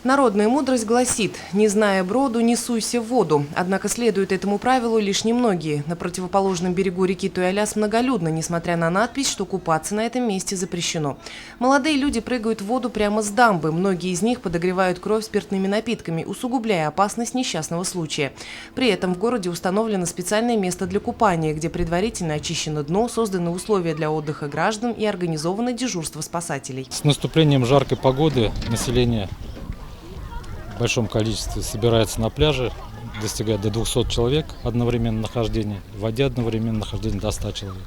Народная мудрость гласит: «Не зная броду, не суйся в воду». Однако следуют этому правилу лишь немногие. На противоположном берегу реки Туяляс многолюдно, несмотря на надпись, что купаться на этом месте запрещено. Молодые люди прыгают в воду прямо с дамбы. Многие из них подогревают кровь спиртными напитками, усугубляя опасность несчастного случая. При этом в городе установлено специальное место для купания, где предварительно очищено дно, созданы условия для отдыха граждан и организовано дежурство спасателей. С наступлением жаркой погоды население в большом количестве собирается на пляже, достигает до 200 человек одновременно нахождения, в воде одновременно нахождение до 100 человек.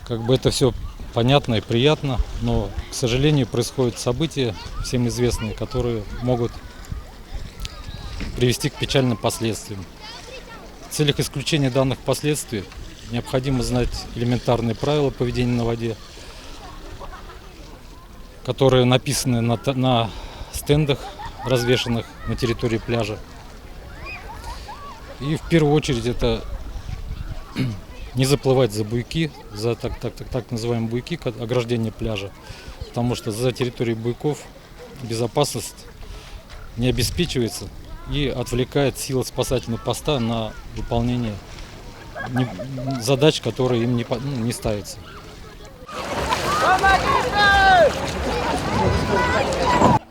Как бы это все понятно и приятно, но, к сожалению, происходят события, всем известные, которые могут привести к печальным последствиям. В целях исключения данных последствий необходимо знать элементарные правила поведения на воде, которые написаны на стендах, развешанных на территории пляжа. И в первую очередь это не заплывать за буйки, за так называемые буйки, ограждение пляжа, потому что за территорией буйков безопасность не обеспечивается и отвлекает силы спасательного поста на выполнение задач, которые им не ставятся.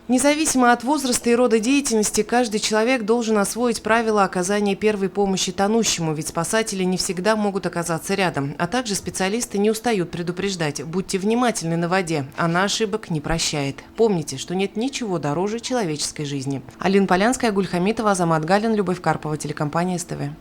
Независимо от возраста и рода деятельности, каждый человек должен освоить правила оказания первой помощи тонущему, ведь спасатели не всегда могут оказаться рядом. А также специалисты не устают предупреждать: будьте внимательны на воде, она ошибок не прощает. Помните, что нет ничего дороже человеческой жизни. Алина Полянская, Гуль Хамитова, Азамат Галин, Любовь Карпова, телекомпания СТВ.